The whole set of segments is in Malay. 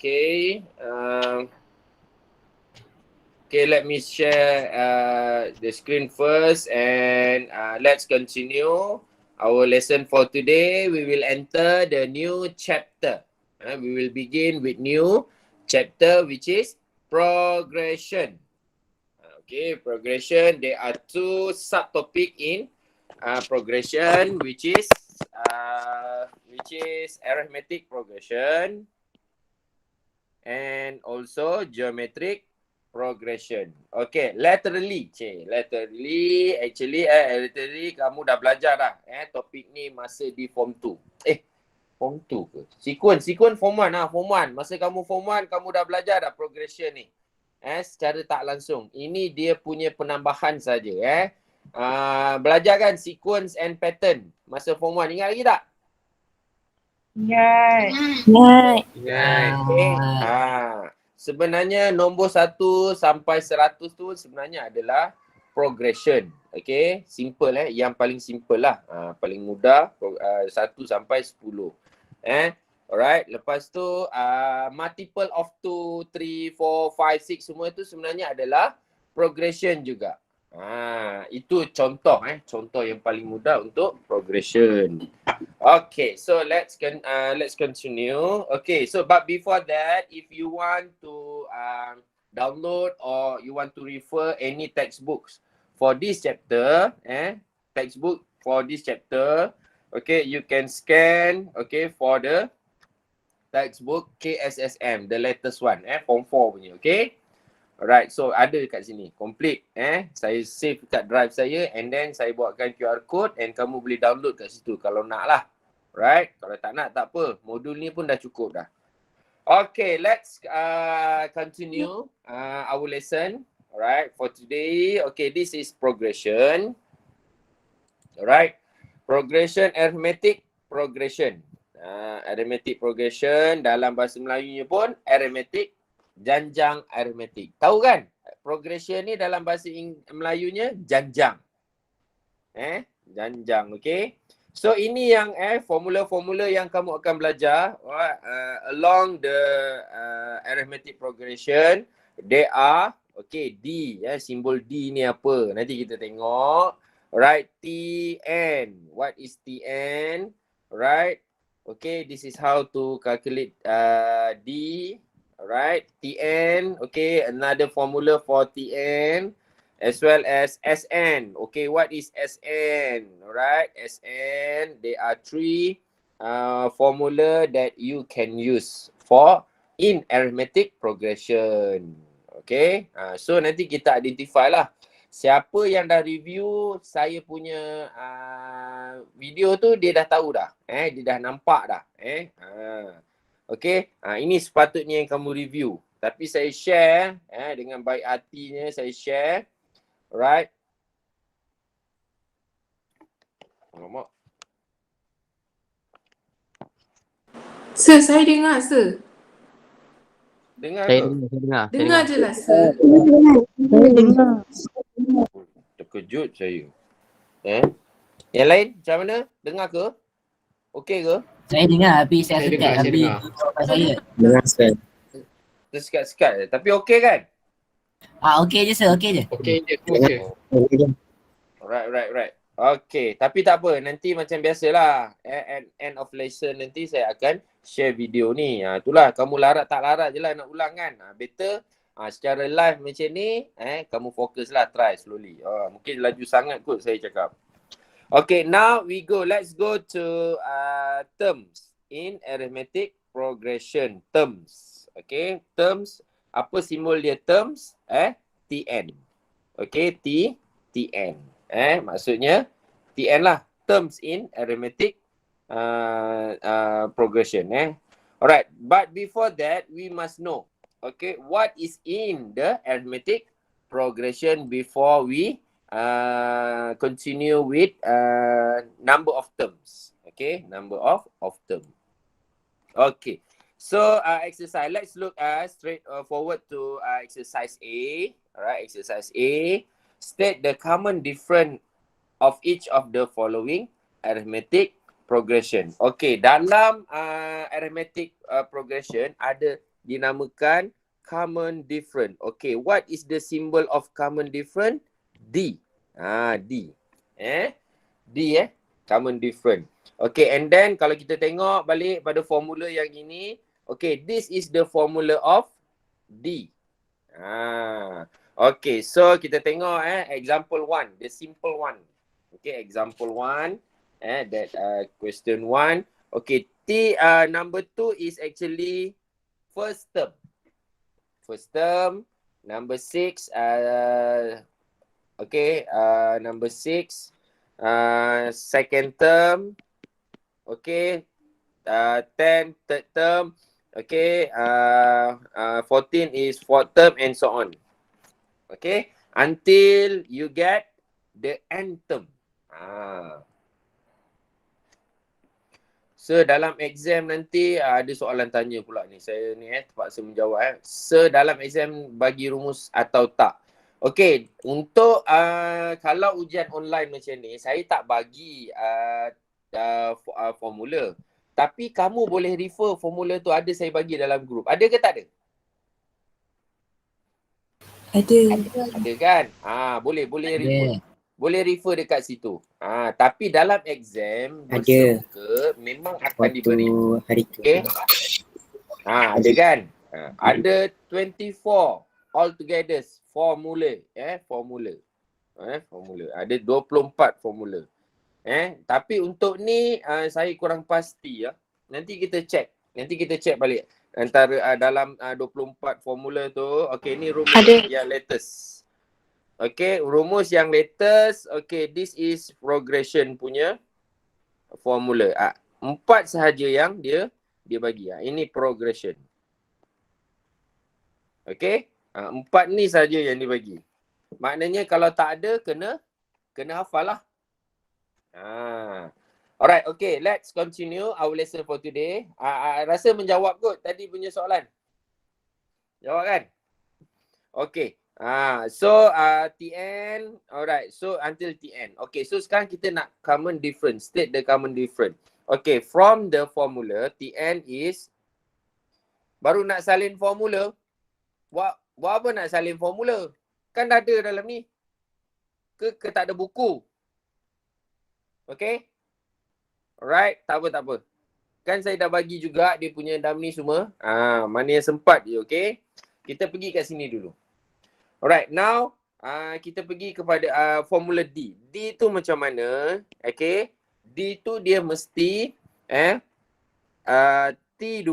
Okay. Okay, let me share the screen first and let's continue our lesson for today. We will enter the new chapter. We will begin with new chapter which is progression. Okay, progression. There are two subtopic in progression, which is arithmetic progression and also geometric progression. Okay, laterally kamu dah belajar dah topik ni masa di form 2. Form 2 ke? Sequence form 1 lah, form 1. Masa kamu form 1 kamu dah belajar dah progression ni. Secara tak langsung. Ini dia punya penambahan saja belajar kan sequence and pattern masa form 1. Ingat lagi tak? Ingat. Okay. Sebenarnya nombor 1 sampai 100 tu sebenarnya adalah progression. Okay, simple yang paling simple lah. Paling mudah 1 sampai 10. Alright, lepas tu multiple of 2, 3, 4, 5, 6 semua tu sebenarnya adalah progression juga. Itu contoh contoh yang paling mudah untuk progression. Okay, so let's continue. Okay, so but before that, if you want to download or you want to refer any textbooks for this chapter, textbook for this chapter, okay, you can scan for the textbook KSSM, the latest one, form 4 punya, okay. Alright, so ada dekat sini, complete. Saya save dekat drive saya and then saya buatkan QR code and kamu boleh download kat situ kalau nak lah. Right, kalau tak nak tak apa, modul ni pun dah cukup dah. Okay, let's continue our lesson. Alright, for today, okay, this is progression. Alright, progression, arithmetic progression. Arithmetic progression, dalam bahasa Melayunya pun arithmetic, janjang arithmetic. Tahu kan? Progression ni dalam bahasa Melayunya janjang. Janjang, okay? So ini yang formula-formula yang kamu akan belajar along the arithmetic progression. There are, okay, D, simbol D ni apa? Nanti kita tengok. Alright, Tn. What is Tn? Alright. Okay, this is how to calculate D. Alright, Tn. Okay, another formula for Tn. As well as Sn. Okay, what is Sn? Alright, Sn. There are 3 formula that you can use for in arithmetic progression. Okay, so nanti kita identify lah siapa yang dah review saya punya video tu, dia dah tahu dah. Dia dah nampak dah. Okay, ini sepatutnya yang kamu review. Tapi saya share dengan baik hatinya, saya share. Alright. Alamak. Sir, saya dengar, sir. Dengar Saya ke? dengar. Dengar je lah, sir. Terkejut saya. Yang lain macam mana? Dengar ke? Okey ke? Saya dengar tapi saya sekat saya tapi dengar. jawapan saya. Dengar sekali. Tersekat-sekat je. Tapi okey kan? Okey je sir, okey je. Okey je. Okey. Right. Okey, tapi tak apa. Nanti macam biasalah. At end of lesson nanti saya akan share video ni. Itulah, kamu larat tak larat je lah nak ulang kan. Better secara live macam ni, kamu fokus lah, try slowly. Mungkin laju sangat kot saya cakap. Okay, now we go. Let's go to terms in arithmetic progression. Terms. Okay, terms. Apa simbol dia terms? Tn. Okay, Tn. Maksudnya Tn lah. Terms in arithmetic progression. Alright, but before that, we must know, okay, what is in the arithmetic progression before we continue with number of terms. Okay, number of term. Okay, so exercise. Let's look straight forward to exercise A. Alright, exercise A. State the common difference of each of the following arithmetic progression. Okay, dalam arithmetic progression ada dinamakan common different. Okay, what is the symbol of common different? D. D. D common different. Okay, and then kalau kita tengok balik pada formula yang ini, okay, this is the formula of D. Okay, so kita tengok example 1, the simple one. Okay, example 1, that question 1. Okay, number 2 is actually first term. First term, number 6, okay, number 6, second term, okay, 10, third term, okay, 14 is fourth term and so on. Okay, until you get the nth term. So dalam exam nanti ada soalan tanya pula ni. Saya ni terpaksa menjawab. So dalam exam bagi rumus atau tak. Okay, untuk kalau ujian online macam ni, saya tak bagi formula. Tapi kamu boleh refer formula tu, ada saya bagi dalam group. Ada ke tak ada? Ada kan? Boleh refer. Boleh refer dekat situ. Tapi dalam exam bersemuka memang akan diberi. Okay? Ada kan? Ada 24 altogether formula. Formula. Ada 24 formula. Tapi untuk ni saya kurang pasti ya. Nanti kita check balik. Antara dalam 24 formula tu, okay, ni rumus yang latest. Okay, rumus yang latest, okay, this is progression punya formula. 4 sahaja yang dia bagi. Ini progression. Okay, 4 ni sahaja yang dia bagi. Maknanya kalau tak ada, kena hafal lah. Alright, okay, let's continue our lesson for today. Rasa menjawab kot tadi punya soalan? Jawab kan? Okay. So Tn, alright, so until Tn. Okay, so sekarang kita nak common difference, state the common difference. Okay, from the formula, Tn is, baru nak salin formula, buat apa nak salin formula? Kan dah ada dalam ni. Ke tak ada buku? Okay? Alright, tak apa. Kan saya dah bagi juga dia punya dalam ni semua. Mana yang sempat je, okay? Kita pergi kat sini dulu. Alright, now kita pergi kepada formula D. D tu macam mana? Okay? D tu dia mesti T2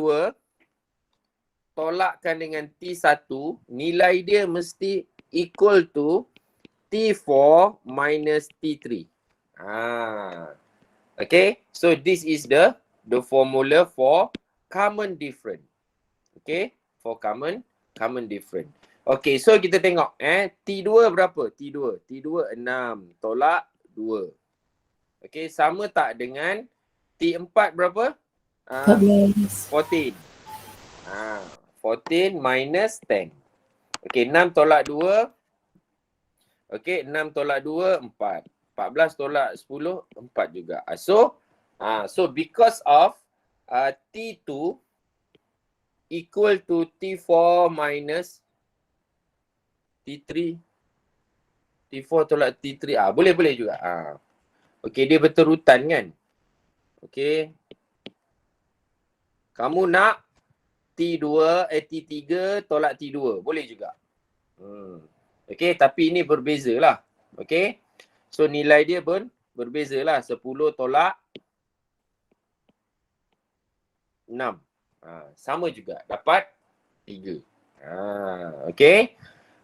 tolakkan dengan T1, nilai dia mesti equal to T4 minus T3. Okay, so this is the formula for common different. Okay, for common different. Okay, so kita tengok T2 berapa? T2 6 tolak 2. Okay, sama tak dengan T4 berapa? 14. 14 minus 10. Okay, 6 tolak 2. Okay, 6 tolak 2, 4. 14 tolak 10, 4 juga. So because of T2 equal to T4 minus T3. T4 tolak T3. Boleh juga. Okay, dia berterutan kan? Okay. Kamu nak T3 tolak T2. Boleh juga. Okay, tapi ini berbeza lah. Okay. So nilai dia pun berbeza lah. 10 tolak 6. Sama juga. Dapat 3. Okay.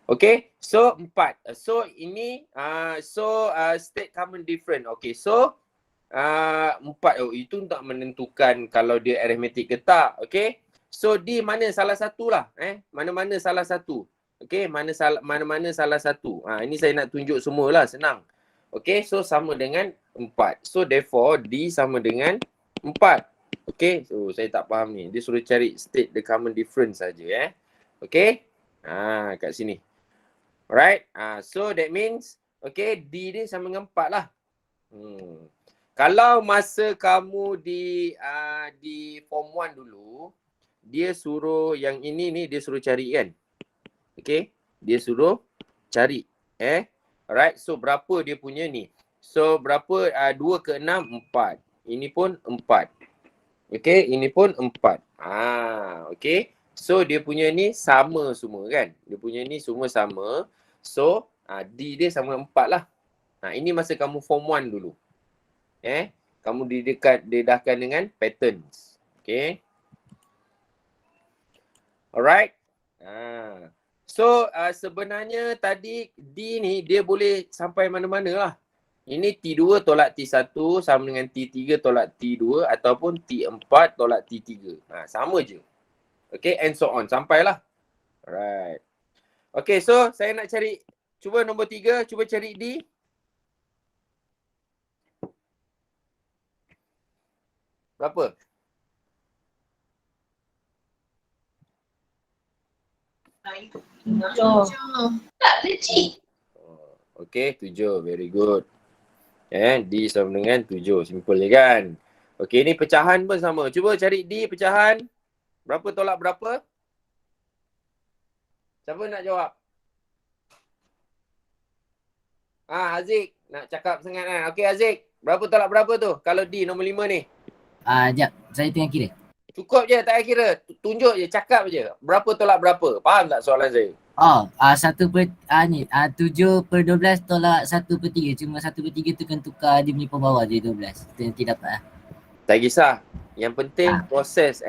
Okay. So 4. So ini state common different. Okay. So 4. Itu tak menentukan kalau dia arithmetic ke tak. Okay. So D mana salah satu lah. Mana-mana salah satu. Okay. Mana-mana salah satu. Ini saya nak tunjuk semualah. Senang. Okay, so sama dengan 4. So therefore D sama dengan 4. Okay, so saya tak faham ni. Dia suruh cari state the common difference saja. Okay, kat sini. Alright, so that means okay, D dia sama dengan 4 lah. Kalau masa kamu di form 1 dulu, dia suruh yang ini ni dia suruh cari kan. Okay, dia suruh cari. Alright, so berapa dia punya ni? So berapa? 2 ke 6, 4. Ini pun 4. Okay, ini pun 4. Okay. So dia punya ni sama semua kan? Dia punya ni semua sama. So D dia sama 4 lah. Ini masa kamu form 1 dulu. Kamu didedahkan dengan patterns. Okay. Alright. So sebenarnya tadi D ni dia boleh sampai mana-mana lah. Ini T2 tolak T1 sama dengan T3 tolak T2 ataupun T4 tolak T3. Sama je. Okay, and so on. Sampailah. Alright. Okay, so saya nak cari, cuba nombor 3, cuba cari D. Berapa? Tak kecil. Okay, 7. Very good. D sama dengan 7. Simple je kan? Okay, ni pecahan pun sama. Cuba cari D pecahan. Berapa tolak berapa? Siapa nak jawab? Haziq. Nak cakap sangat kan? Okay, Haziq. Berapa tolak berapa tu? Kalau D nombor 5 ni. Sekejap. Saya tengah kira. Cukup je, tak payah kira. Tunjuk je, cakap je. Berapa tolak berapa? Faham tak soalan saya? 7/12 tolak 1/3. Cuma 1/3 tu kan tukar dia punya pembawah dia 12. Itu nanti dapat lah. Tak kisah. Yang penting proses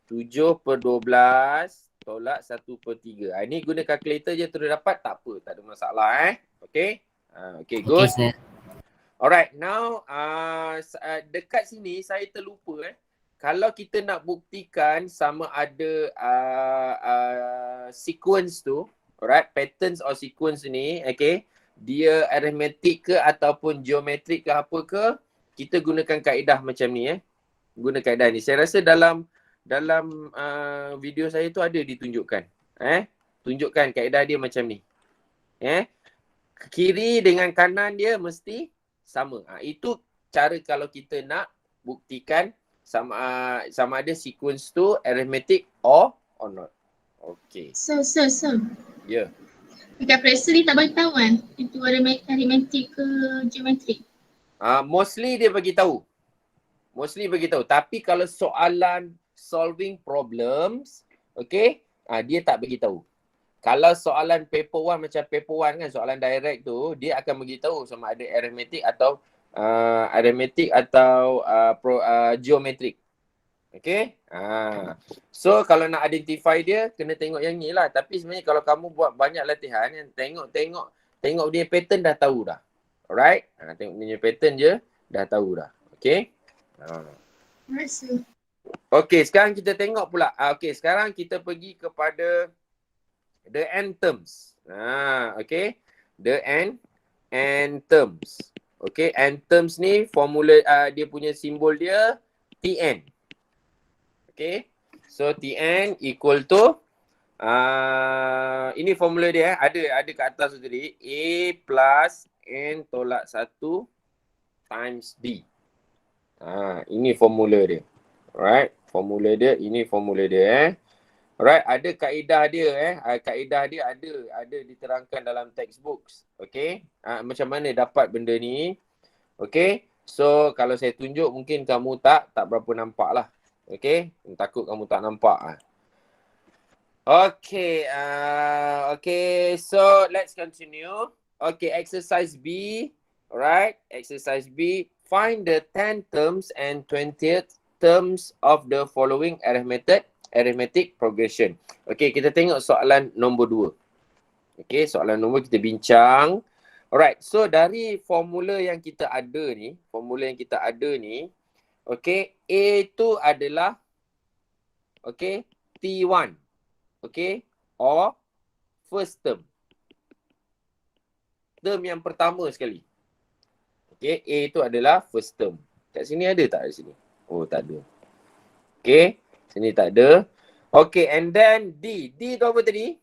7/12 tolak 1/3. Ini guna kalkulator je terus dapat, tak apa. Tak ada masalah Okay. Okay, good. Okay, sir. Alright, now dekat sini saya terlupa kalau kita nak buktikan sama ada sequence tu, alright, patterns or sequence ni, okay, dia arithmetic ke ataupun geometrik ke apa ke, kita gunakan kaedah macam ni guna kaedah ni. Saya rasa dalam video saya tu ada ditunjukkan. Tunjukkan kaedah dia macam ni. Kiri dengan kanan dia mesti sama. Itu cara kalau kita nak buktikan sama ada sequence tu arithmetic or not. Okay. Sir. Ya. Dekat preset ni tak bagi tahu kan? Itu arithmetic ke geometrik? Mostly dia bagi tahu. Tapi kalau soalan solving problems, okay, dia tak bagi tahu. Kalau soalan paper 1 macam paper 1 kan, soalan direct tu, dia akan bagi tahu sama ada arithmetic atau geometrik. Okay. So kalau nak identify dia, kena tengok yang ni lah. Tapi sebenarnya kalau kamu buat banyak latihan, tengok dia pattern dah tahu dah. Alright. Tengok dia pattern je, dah tahu dah. Okay. Okay, sekarang kita tengok pula. Okay, sekarang kita pergi kepada the n terms. Okay. The n terms. Okay, n terms ni formula dia punya simbol dia Tn. Okay. So Tn equal to ini formula dia ada kat atas tu tadi, A plus n tolak 1 times D. Ini formula dia. Alright, ini formula dia Alright, ada kaedah dia kaedah dia ada diterangkan dalam textbooks. Okay, macam mana dapat benda ni. Okay, so kalau saya tunjuk mungkin kamu tak berapa nampak lah. Okay, takut kamu tak nampak. Okay, okay, so let's continue. Okay, exercise B. Alright, exercise B. Find the 10 terms and 20th terms of the following arithmetic progression. Okay, kita tengok soalan nombor 2. Okay, soalan nombor kita bincang. Alright, so dari formula yang kita ada ni, okay, A tu adalah, okay, T1. Okay, or first term. Term yang pertama sekali. Okay, A tu adalah first term. Kat sini ada tak kat sini? Oh, tak ada. Okay, sini tak ada. Okay, and then D. D tu apa tadi?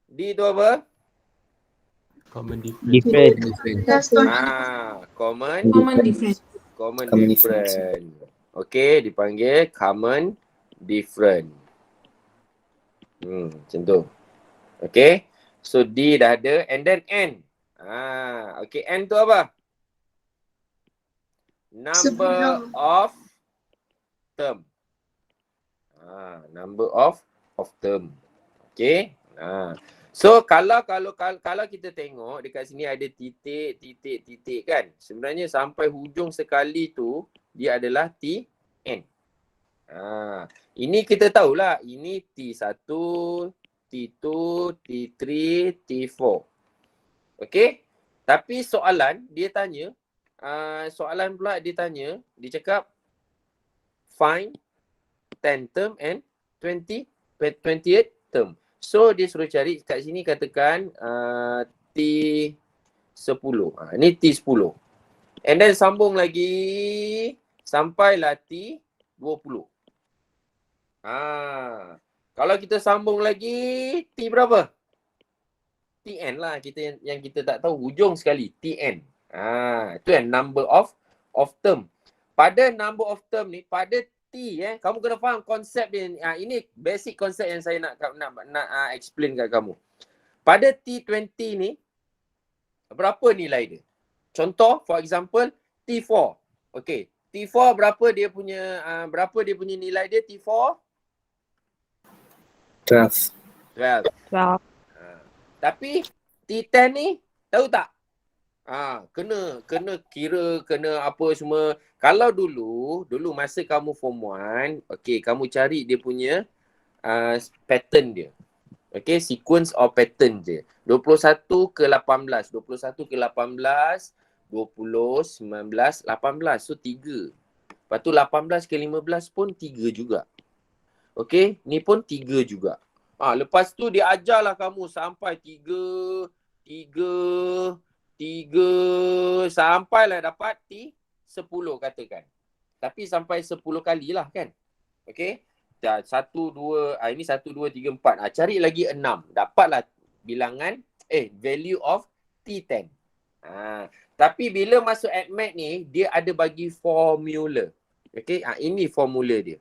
D tu apa? Common difference. Common difference. Common difference. Okay, dipanggil common different. Macam tu. Okay. So D dah ada and then N. Okay, N tu apa? Number 10. of term. Number of term. Okay. So kalau kita tengok dekat sini ada titik kan. Sebenarnya sampai hujung sekali tu dia adalah Tn. Ini kita tahulah. Ini T1, T2, T3, T4. Okay. Tapi soalan dia tanya, dia cakap find 10 term and 28 term. So dia suruh cari kat sini katakan T10. Ni T10. And then sambung lagi sampailah T20. Kalau kita sambung lagi T berapa? Tn lah kita yang kita tak tahu hujung sekali Tn. Itu kan number of term. Pada number of term ni pada T kamu kena faham konsep dia. Ini basic konsep yang saya nak explain kat kamu. Pada T20 ni berapa nilai dia? Contoh for example T4. Okey, T4 berapa dia punya nilai dia T4? 12. Tapi T10 ni tahu tak? Kena kira, kena apa semua. Kalau dulu masa kamu form 1, okey, kamu cari dia punya pattern dia. Okey, sequence of pattern je. 21 ke 18, 21 ke 18, 20, 19, 18. So 3. Lepas tu 18 ke 15 pun 3 juga. Okey, ni pun 3 juga. Lepas tu dia ajarlah kamu sampai 3 sampailah dapat T10 katakan. Tapi sampai 10 kali lah kan. Okey. 1, 2, ini 1, 2, 3, 4. Cari lagi 6. Dapatlah bilangan, value of T10. Tapi bila masuk ADMAT ni, dia ada bagi formula. Okey. Ini formula dia.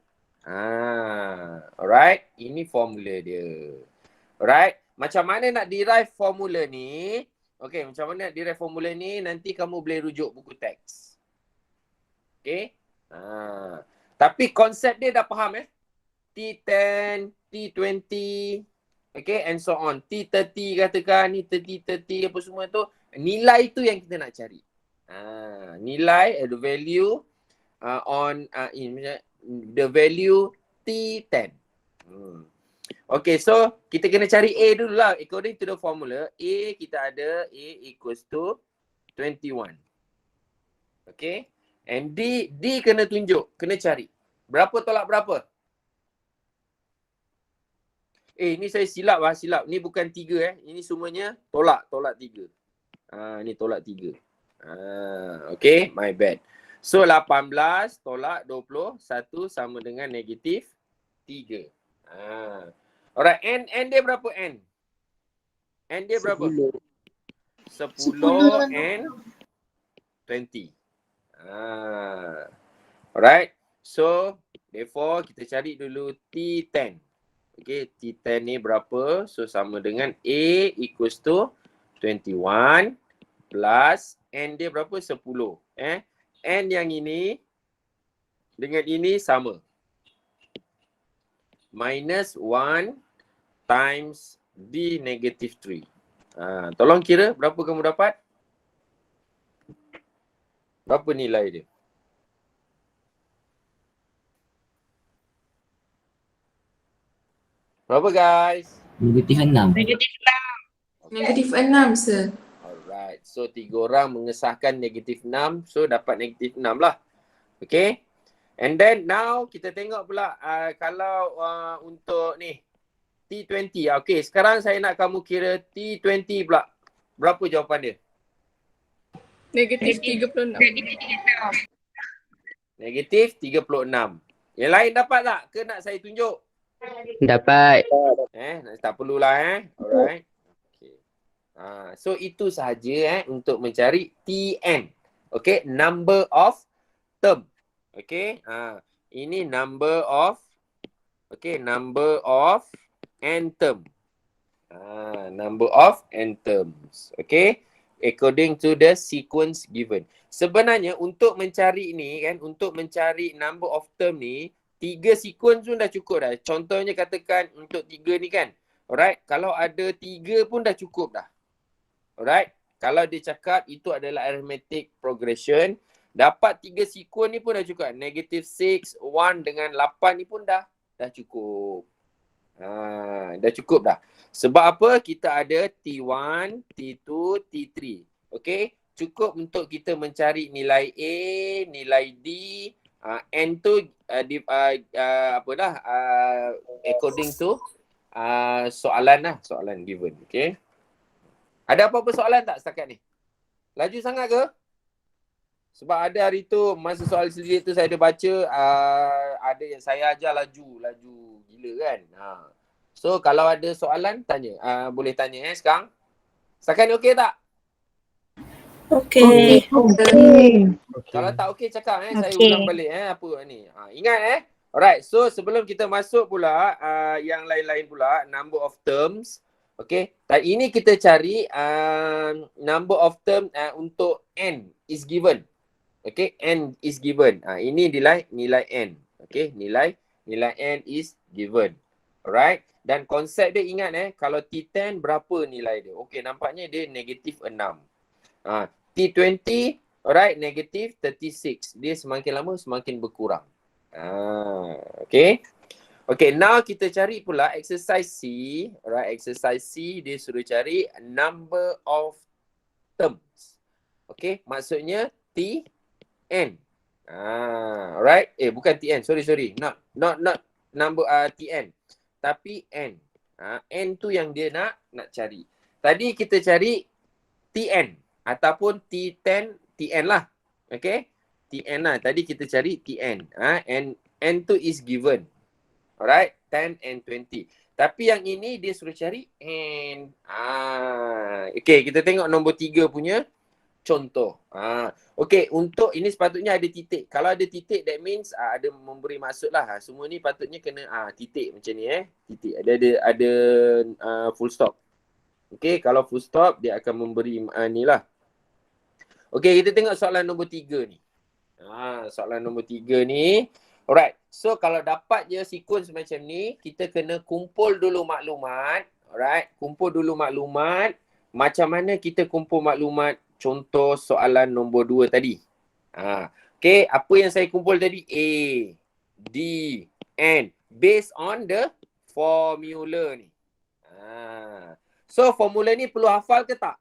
Alright. Ini formula dia. Alright. Macam mana nak derive formula ni? Okey, macam mana nak derive formula ni? Nanti kamu boleh rujuk buku teks. Okey. Tapi konsep dia dah faham T10, T20, okay, and so on. T30 katakan, ni 30 apa semua tu. Nilai tu yang kita nak cari. Nilai, the value the value T10. Okay, so kita kena cari A dulu lah. According to the formula, A kita ada A equals to 21. Okay. And D kena tunjuk, kena cari. Berapa tolak berapa? Ni saya silap. Ni bukan 3 Ini semuanya tolak 3. Ni tolak 3. Okay, my bad. So 18 tolak 21 sama dengan negatif 3. Alright, N dia berapa N? N dia berapa? 10 and 20. Alright, so therefore kita cari dulu T10. Okay, T10 ni berapa? So sama dengan A equals to 21 plus N dia berapa? 10. N yang ini dengan ini sama. Minus 1 times D negative 3. Tolong kira berapa kamu dapat? Berapa nilai dia? Berapa guys? Negatif 6. Negatif 6, sir. Alright. So 3 orang mengesahkan negatif 6. So dapat negatif 6 lah. Okay. And then now kita tengok pula kalau untuk ni T20. Okay. Sekarang saya nak kamu kira T20 pula. Berapa jawapan dia? Negatif 36. Negatif 36. Yang lain dapat tak? Ke nak saya tunjuk? Dapat. Tak perlulah Alright. Okay. So itu sahaja untuk mencari Tn. Okay, number of term. Okay. Ini number of Okay, number of n term. Number of n terms. Okay, according to the sequence given. Sebenarnya untuk mencari ni kan, untuk mencari number of term ni, 3 sequence pun dah cukup dah. Contohnya katakan untuk 3 ni kan. Alright, kalau ada 3 pun dah cukup dah. Alright, kalau dia cakap itu adalah arithmetic progression, dapat 3 sequence ni pun dah cukup. Negative 6, 1 dengan 8 ni pun dah cukup. Dah cukup dah. Sebab apa? Kita ada T1, T2, T3. Okay? Cukup untuk kita mencari nilai A, nilai D, N tu according to soalan lah, soalan given. Okay? Ada apa-apa soalan tak setakat ni? Laju sangat ke? Sebab ada hari tu masa soal sendiri tu saya ada baca ada yang saya ajar laju gila kan. So kalau ada soalan tanya. Boleh tanya sekarang. Setakat ni okey tak? Okey. Kalau tak okey cakap saya ulang balik apa ni. Ingat Alright, so sebelum kita masuk pula yang lain-lain pula, number of terms. Okay, ini kita cari number of term untuk n is given. Okay, n is given. Ini nilai n. Okay, nilai n is given. Alright, dan konsep dia ingat kalau T10 berapa nilai dia? Okay, nampaknya dia negatif 6. T20, alright, negatif 36. Dia semakin lama semakin berkurang. Okay. Okay, now kita cari pula exercise C. Alright, exercise C dia suruh cari number of terms. Okay, maksudnya Tn. Alright. Bukan Tn, sorry. Not number Tn. Tapi N. N tu yang dia nak cari. Tadi kita cari Tn ataupun T10, Tn lah. Okay? Tn lah. Tadi kita cari Tn. N tu is given. Alright, 10 and 20. Tapi yang ini dia suruh cari N. Okay, kita tengok nombor 3 punya contoh. Okay, untuk ini sepatutnya ada titik. Kalau ada titik, that means ada memberi maksud lah. Semua ni patutnya kena titik macam ni titik. Ada full stop. Okay, kalau full stop, dia akan memberi ni lah. Okay, kita tengok soalan nombor 3 ni. Soalan nombor 3 ni. Alright, so kalau dapat je sequence macam ni, kita kena kumpul dulu maklumat. Alright, kumpul dulu maklumat. Macam mana kita kumpul maklumat? Contoh soalan nombor 2 tadi. Okay, apa yang saya kumpul tadi? A, D, N. Based on the formula ni. So, formula ni perlu hafal ke tak?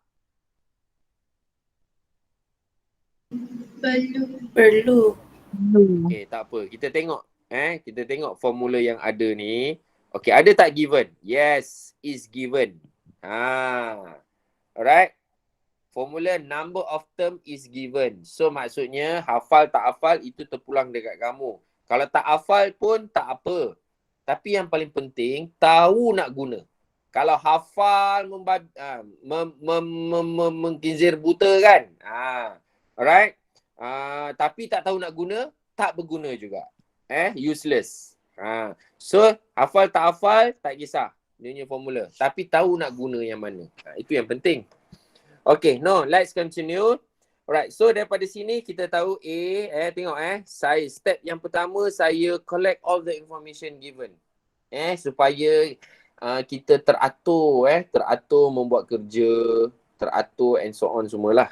Perlu. Okay, tak apa. Kita tengok. Kita tengok formula yang ada ni. Okay, ada tak given? Yes, is given. Alright. Formula number of term is given. So, maksudnya hafal tak hafal itu terpulang dekat kamu. Kalau tak hafal pun tak apa. Tapi yang paling penting, tahu nak guna. Kalau hafal mengkizir buta kan. Alright. Tapi tak tahu nak guna, tak berguna juga. Useless. So, hafal tak hafal, tak kisah. Dia punya formula. Tapi tahu nak guna yang mana. Itu yang penting. Okay, let's continue. Alright, so daripada sini kita tahu A, tengok saya step yang pertama saya collect all the information given. Supaya kita teratur, teratur membuat kerja, teratur and so on semualah.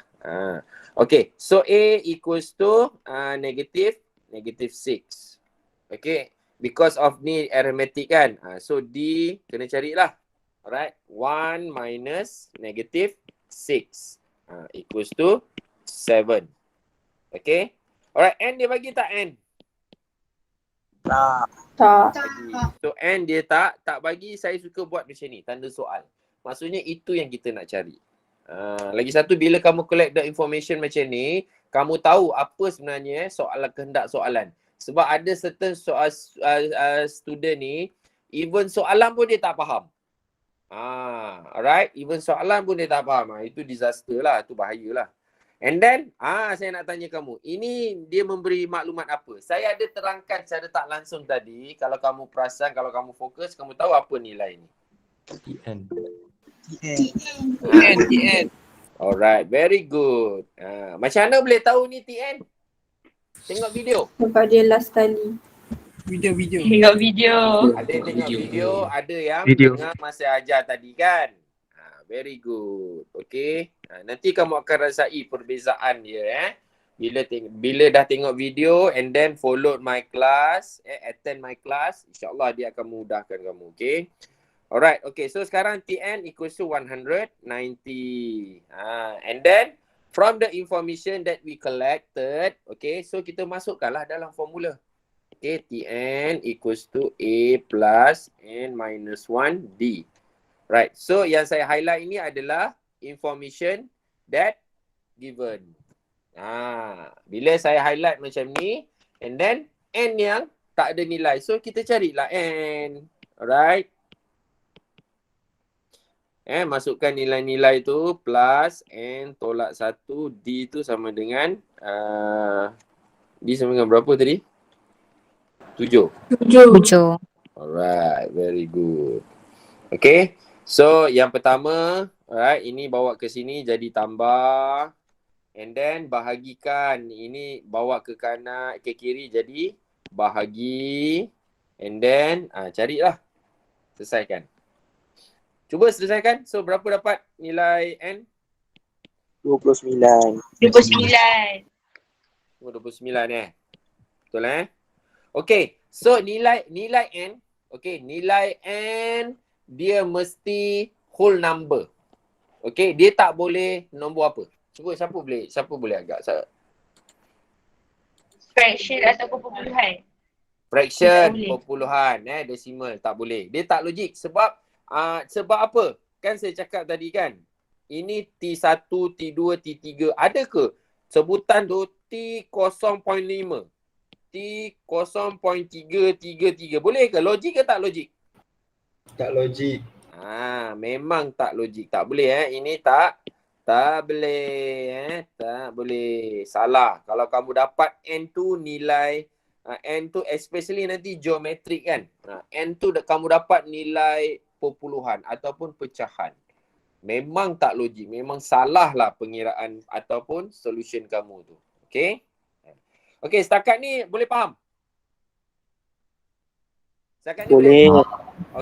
Okay, so A equals to negative 6. Okay, because of ni arithmetic kan. So D kena carilah. Alright, 1 minus negative 6 equals to 7. Okay. Alright, N dia bagi tak N? Tak. So N dia tak bagi, saya suka buat macam ni, tanda soal. Maksudnya itu yang kita nak cari. Lagi satu, bila kamu collect the information macam ni, kamu tahu apa sebenarnya soalan, kehendak soalan. Sebab ada certain soal student ni, even soalan pun dia tak faham. Alright, even soalan pun dia tak faham. Itu disaster lah, itu bahaya lah. And then, saya nak tanya kamu. Ini dia memberi maklumat apa? Saya ada terangkan secara tak langsung tadi. Kalau kamu perasan, kalau kamu fokus, kamu tahu apa nilai ni? TN. TN. Alright, very good. Macam mana boleh tahu ni TN? Tengok video. Sebab dia last kali. Tengok video. Ada yang tengok video, ada yang Video. dengar masa ajar tadi kan? Very good. Okay. Nanti kamu akan rasai perbezaan dia Bila dah tengok video and then followed my class, attend my class, insyaAllah dia akan mudahkan kamu. Okay. Alright. Okay. So sekarang TN equals to 190. And then from the information that we collected, okay, so kita masukkanlah dalam formula. Okay, TN equals to A plus N minus 1 D. Right, so yang saya highlight ini adalah information that given. Bila saya highlight macam ni, and then N yang tak ada nilai. So kita carilah N. Alright. Masukkan nilai-nilai tu plus N tolak 1, D tu sama dengan D sama dengan berapa tadi? 7. 7. Alright, very good. Okay, so yang pertama, alright, ini bawa ke sini jadi tambah. And then bahagikan, ini bawa ke kanan, ke kiri jadi bahagi. And then, carilah. Selesaikan. Cuba selesaikan. So, berapa dapat nilai N? 29. 29. 29 Betul Okay, so nilai N, okay, nilai N dia mesti whole number. Okay, dia tak boleh nombor apa. Cuba siapa boleh agak. Fraction ataupun perpuluhan. Fraction, Tak boleh. perpuluhan, decimal, tak boleh. Dia tak logik sebab apa? Kan saya cakap tadi kan, ini T1, T2, T3, ada ke sebutan tu T0.5? T0.333. Boleh ke? Logik ke tak logik? Tak logik. Memang tak logik. Tak boleh Ini tak boleh tak boleh. Salah. Kalau kamu dapat N tu nilai N tu especially nanti geometrik kan. N tu kamu dapat nilai perpuluhan ataupun pecahan. Memang tak logik. Memang salah lah pengiraan ataupun solution kamu tu. Okay? Okay, setakat ni boleh faham? Setakat ni boleh?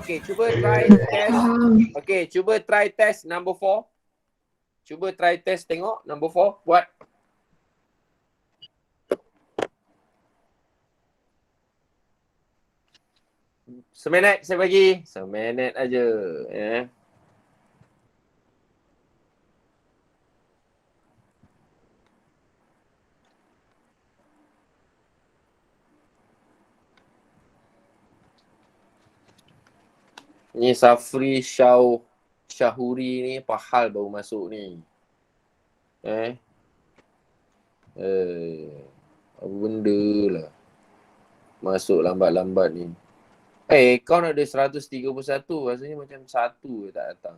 Okay, cuba try test. Okay, cuba try test number 4. Cuba try test tengok number 4. Buat. Seminit saya bagi. Seminit aja. Ni Safri Syahuri ni pahal baru masuk ni. Apa benda lah. Masuk lambat-lambat ni. Kau ada 131. Rasanya macam 1 je tak datang.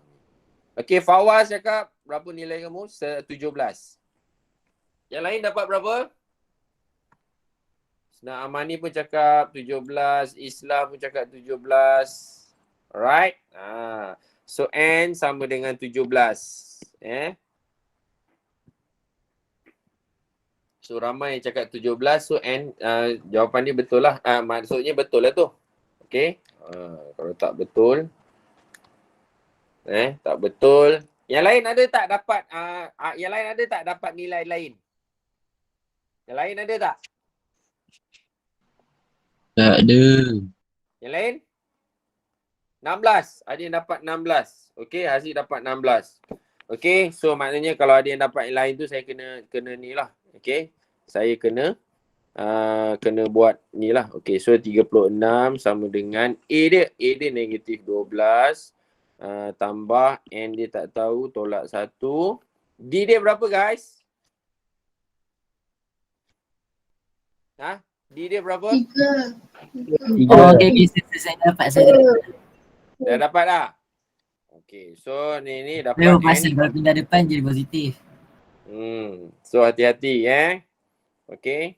Okay, Fawaz cakap berapa nilai kamu? 17. Yang lain dapat berapa? Senang Amani pun cakap 17. Islam pun cakap 17. Alright. So N sama dengan 17. So ramai yang cakap 17. So N jawapan dia betul lah. Maksudnya betul lah tu. Okay. Kalau tak betul. Tak betul. Yang lain ada tak dapat yang lain ada tak dapat nilai lain? Yang lain ada tak? Tak ada. Yang lain? 16. Ada yang dapat 16. Okey, Haziq dapat 16. Okey, so maknanya kalau ada yang dapat yang lain tu saya kena ni lah. Okey. Saya kena buat ni lah. Okey, so 36 sama dengan A dia. A dia negatif 12. Tambah N dia tak tahu, tolak 1. D dia berapa guys? D dia berapa? 3. Okay, bisa saya dapat. Dah dapat dah? Okey, so ni dapat Saya N. pasal kalau pindah depan jadi positif. So hati-hati Okay.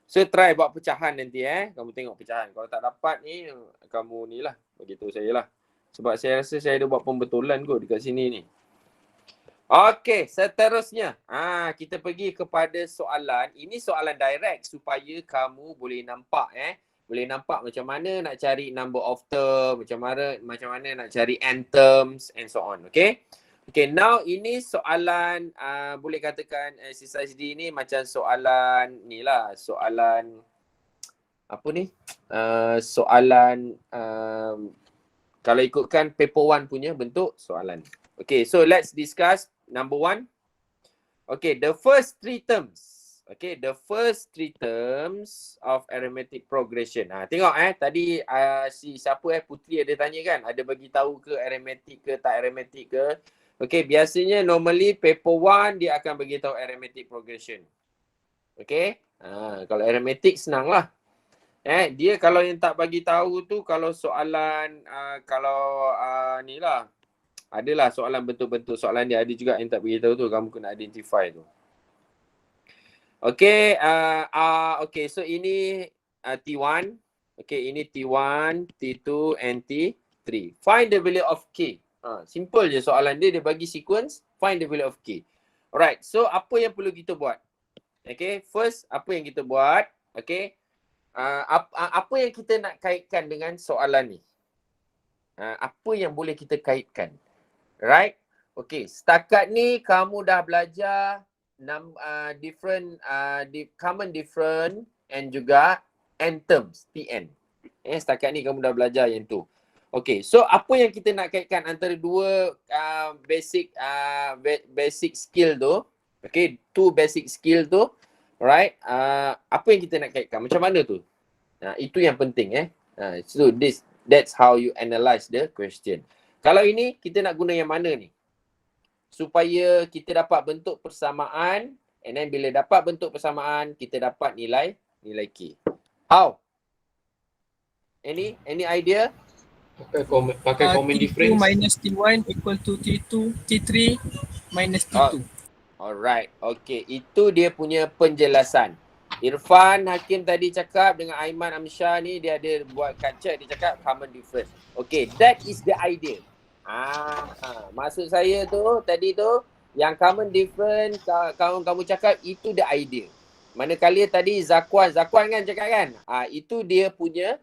So try buat pecahan nanti Kamu tengok pecahan. Kalau tak dapat ni, kamu ni lah. Beritahu saya lah. Sebab saya rasa saya ada buat pembetulan kot dekat sini ni. Okay, seterusnya. Kita pergi kepada soalan. Ini soalan direct supaya kamu boleh nampak Boleh nampak macam mana nak cari number of term, macam mana nak cari n terms and so on. Okay. Okay, now ini soalan boleh katakan exercise D ni macam soalan ni lah. Soalan apa ni? Soalan kalau ikutkan paper 1 punya bentuk soalan. Okay, so let's discuss number 1. Okay, the first 3 terms. Okay, the first 3 terms of arithmetic progression. Tengok tadi si siapa Putri ada tanya kan, ada bagi tahu ke arithmetic ke tak arithmetic ke. Okay, biasanya normally paper 1 dia akan bagi tahu arithmetic progression. Okay, kalau arithmetic senang lah. Dia kalau yang tak bagi tahu tu kalau soalan ni lah. Adalah soalan bentuk-bentuk soalan dia ada juga yang tak bagi tahu tu, kamu kena identify tu. Okay, okay, so ini T1. Okay, ini T1, T2 and T3. Find the value of K. Simple je soalan dia bagi sequence, find the value of K. Alright, so apa yang perlu kita buat? Okay, first apa yang kita buat? Okay, apa yang kita nak kaitkan dengan soalan ni? Apa yang boleh kita kaitkan? Right? Okay, setakat ni kamu dah belajar common different and juga n terms, TN. Setakat ni kamu dah belajar yang tu. Okay, so apa yang kita nak kaitkan antara dua basic skill tu? Okay, two basic skill tu, right? Apa yang kita nak kaitkan? Macam mana tu? Itu yang penting So that's how you analyze the question. Kalau ini kita nak guna yang mana ni? Supaya kita dapat bentuk persamaan, and then bila dapat bentuk persamaan kita dapat nilai K. How? Any idea? Pakai common T2 difference. minus T1 equal to T2, T3 minus T2. Alright, okay. Itu dia punya penjelasan. Irfan Hakim tadi cakap dengan Aiman Amsyah ni, dia ada buat kaca, dia cakap common difference. Okay, that is the idea. Maksud saya tu, tadi tu, yang common difference, kamu cakap, itu the idea. Manakala tadi Zakwan kan cakap kan? Itu dia punya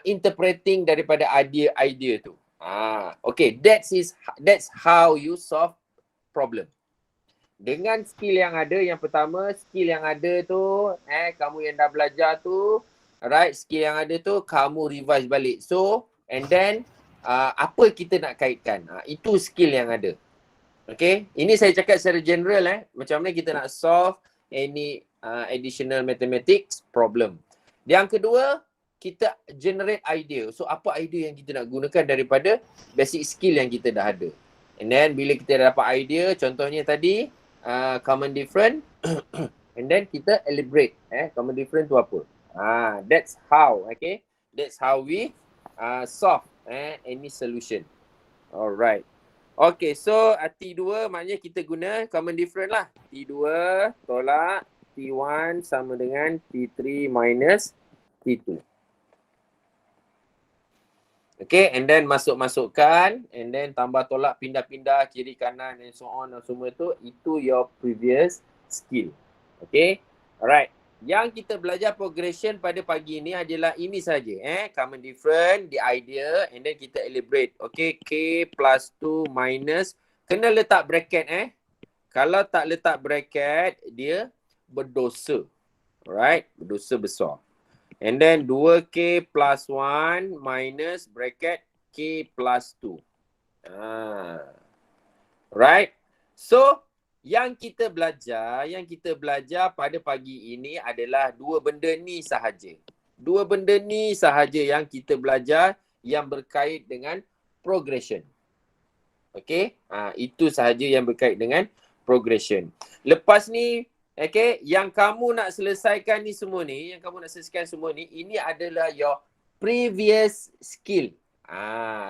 interpreting daripada idea tu. Okay, that's how you solve problem. Dengan skill yang ada, yang pertama skill yang ada tu, kamu yang dah belajar tu, right, skill yang ada tu kamu revise balik. So, and then apa kita nak kaitkan? Itu skill yang ada. Okay, ini saya cakap secara general macam mana kita nak solve any additional mathematics problem. Yang kedua, kita generate idea. So, apa idea yang kita nak gunakan daripada basic skill yang kita dah ada. And then bila kita dah dapat idea, contohnya tadi common different and then kita elaborate common different tu apa. That's how, okay? That's how we solve any solution. Alright. Okay, so T2 maknanya kita guna common different lah. T2 tolak T1 sama dengan T3 minus T2. Okay, and then masukkan, and then tambah tolak, pindah-pindah kiri kanan and so on dan semua tu, itu your previous skill. Okay, alright. Yang kita belajar progression pada pagi ni adalah ini saja. Common different, the idea, and then kita elaborate. Okay, K plus 2 minus, kena letak bracket Kalau tak letak bracket, dia berdosa. Alright, berdosa besar. And then 2K plus 1 minus bracket K plus 2. Right. So, yang kita belajar pada pagi ini adalah dua benda ni sahaja. Dua benda ni sahaja yang kita belajar yang berkait dengan progression. Okay. Itu sahaja yang berkait dengan progression. Lepas ni, okay, yang kamu nak selesaikan ni semua ni, ini adalah your previous skill.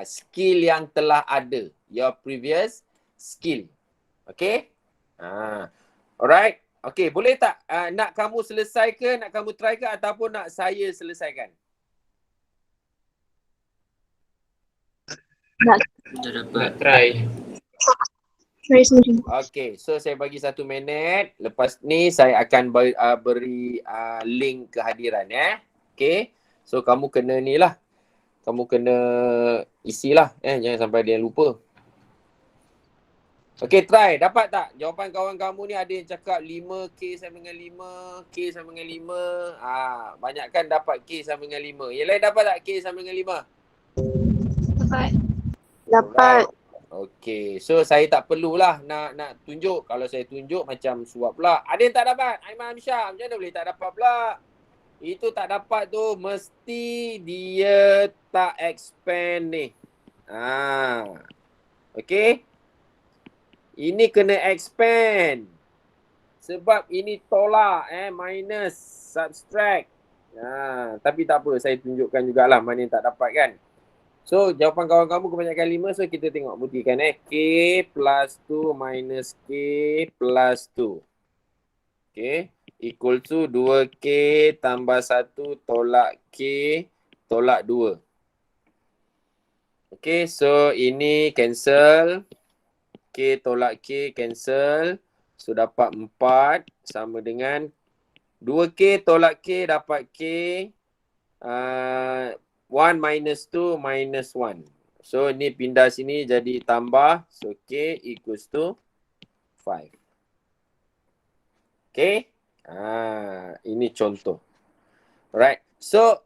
Skill yang telah ada. Your previous skill. Okay? Alright. Okay, boleh tak nak kamu selesai ke, nak kamu try ke ataupun nak saya selesaikan? Dah Nak dapat. try. Try sendiri. Okay, so saya bagi 1 minit. Lepas ni saya akan beri link kehadiran Okay. So kamu kena ni lah. Kamu kena isilah jangan sampai dia lupa. Okay, try. Dapat tak? Jawapan kawan kamu ni ada yang cakap 5K sama dengan 5, K sama dengan 5. Banyak kan dapat K sama dengan 5. Yang lain dapat tak K sama dengan 5? Dapat. Dapat. Okay, so saya tak perlulah nak tunjuk. Kalau saya tunjuk macam suap pula. Ada yang tak dapat? Aiman Amsyah, macam mana boleh tak dapat pula? Itu tak dapat tu mesti dia tak expand ni. Okay. Ini kena expand. Sebab ini tolak minus, subtract. Tapi tak apa, saya tunjukkan jugalah mana yang tak dapat kan. So jawapan kawan kamu kebanyakan 5, so kita tengok buktikan K plus 2 minus K plus 2. Okay, equal to 2K tambah 1 tolak K tolak 2. Okay, so ini cancel. K tolak K cancel. So dapat 4 sama dengan 2K tolak K dapat K 1 minus 2 minus 1. So ni pindah sini jadi tambah. So K equals to 5. Okay. Ini contoh. Alright. So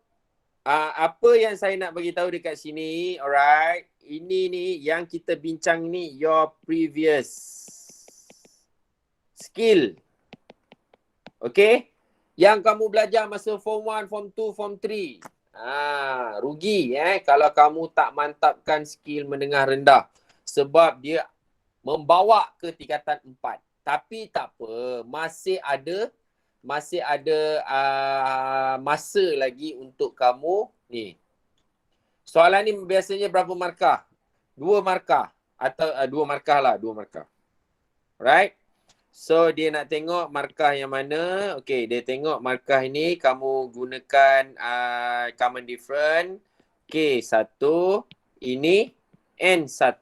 apa yang saya nak bagi tahu dekat sini, alright. Ini ni yang kita bincang ni your previous skill. Okay? Yang kamu belajar masa form 1, form 2, form 3. Rugi kalau kamu tak mantapkan skill mendengar rendah. Sebab dia membawa ke tingkatan 4. Tapi tak apa, masih ada masa lagi untuk kamu ni. Soalan ni biasanya berapa markah? 2 markah atau 2 markah lah, 2 markah. Right? So dia nak tengok markah yang mana. Okay, dia tengok markah ini kamu gunakan common difference K1 ini N1.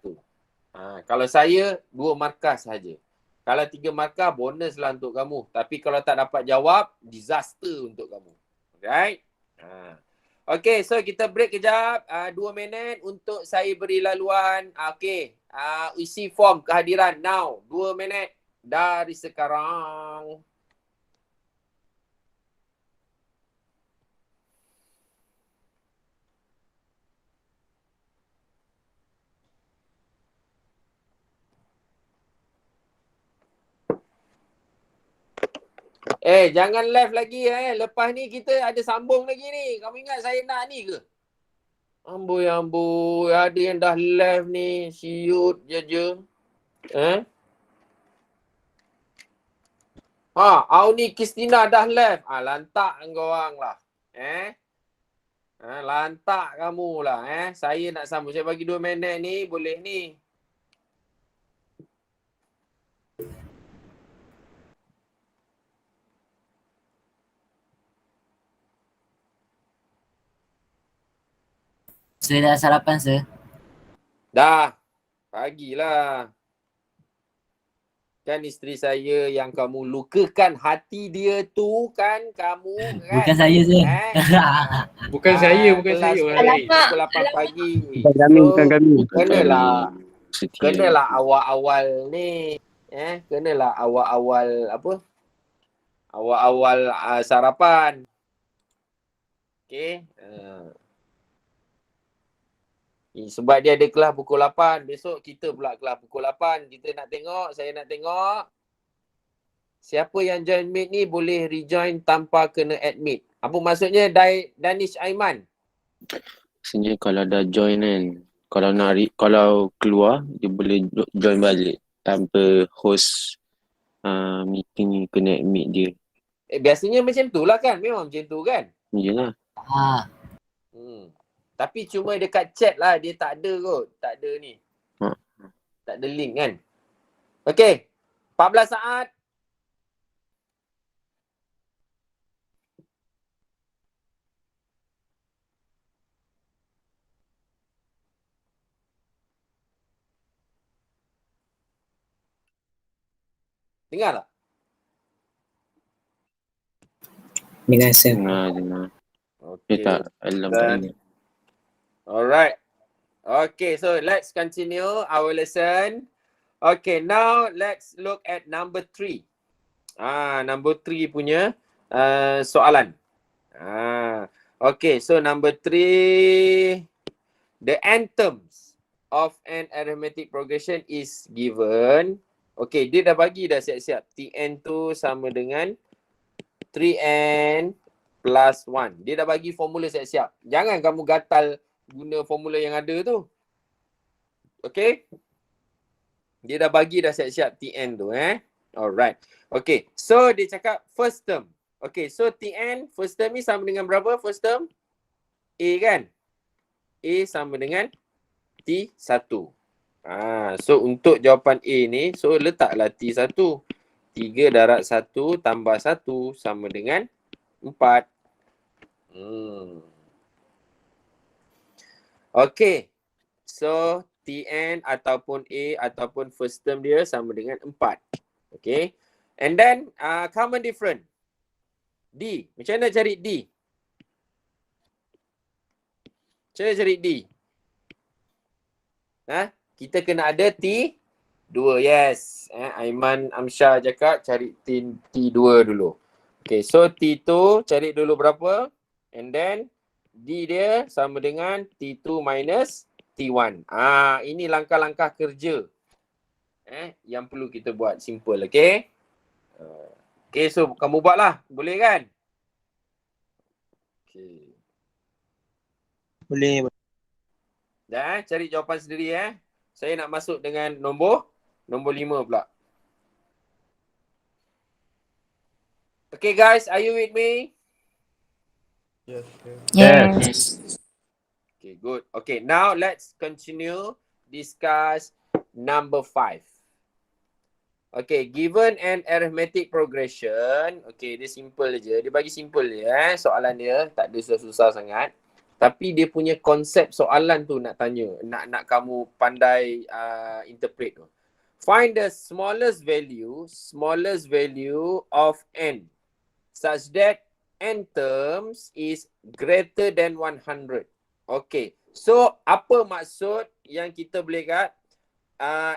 Kalau saya 2 markah sahaja. Kalau 3 markah bonus lah untuk kamu. Tapi kalau tak dapat jawab, disaster untuk kamu. Alright? Okay, so kita break kejap. 2 minit untuk saya beri laluan. Okay, isi form kehadiran now. 2 minit dari sekarang. Jangan live lagi Lepas ni kita ada sambung lagi ni. Kamu ingat saya nak ni ke? Amboi. Ada yang dah live ni. Siut je. Auni Kristina dah live. Lantak korang lah. Lantak kamu lah. Saya nak sambung. Saya bagi 2 minit ni. Boleh ni. Saya dah sarapan, sir. Dah. Pagilah. Kan isteri saya yang kamu lukakan hati dia tu kan kamu kan. Bukan saya, sir. Bukan saya. Pukul 8 pagi. Bukan kami. Kenalah awal-awal ni. Kenalah awal-awal apa? Awal-awal sarapan. Okay. Sebab dia ada kelas pukul 8. Besok kita pula kelas pukul 8. Kita nak tengok, saya nak tengok. Siapa yang join meet ni boleh rejoin tanpa kena admit. Apa maksudnya Danish Aiman? Maksudnya kalau dah join kan, kalau keluar, dia boleh join balik tanpa host meeting ni kena admit dia. Biasanya macam tu lah kan? Memang macam tu kan? Yelah. Tapi cuma dekat chat lah, dia tak ada kot. Tak ada ni. Tak ada link kan? Okay. 14 saat. Dengar tak? Dengar sir. Dengar. Okay. Tak, alam tak ingat. Alright. Okay, so let's continue our lesson. Okay, now let's look at number 3. Number 3 punya soalan. Okay, so number 3, the n terms of an arithmetic progression is given. Okay, dia dah bagi dah siap-siap. Tn tu sama dengan 3n plus 1. Dia dah bagi formula siap-siap. Jangan kamu gatal guna formula yang ada tu. Okay. Dia dah bagi dah siap-siap Tn tu Alright. Okay. So dia cakap first term. Okay. So Tn first term ni sama dengan berapa first term? A kan? A sama dengan T1. So untuk jawapan A ni, so letaklah T1. 3 darab 1 tambah 1 sama dengan 4. Okay. So Tn ataupun A ataupun first term dia sama dengan 4. Okay. And then common difference. D. Macam mana cari D? Macam mana cari D? Kita kena ada T2. Yes. Aiman Amsyah cakap cari T2 dulu. Okay. So T2 cari dulu berapa? And then D dia sama dengan T2 minus T1. Ini langkah-langkah kerja yang perlu kita buat simple, okay? Okay, so kamu buatlah. Boleh kan? Okay. Boleh. Dah cari jawapan sendiri Saya nak masuk dengan nombor 5 pula. Okay guys, are you with me? Yes. Okay, good. Okay, now let's continue discuss number 5. Okay, given an arithmetic progression, okay, dia simple je. Dia bagi simple je soalan dia, tak ada susah-susah sangat. Tapi dia punya konsep soalan tu nak tanya, nak kamu pandai interpret tu. Find the smallest value of n such that n terms is greater than 100. Okay. So, apa maksud yang kita boleh kat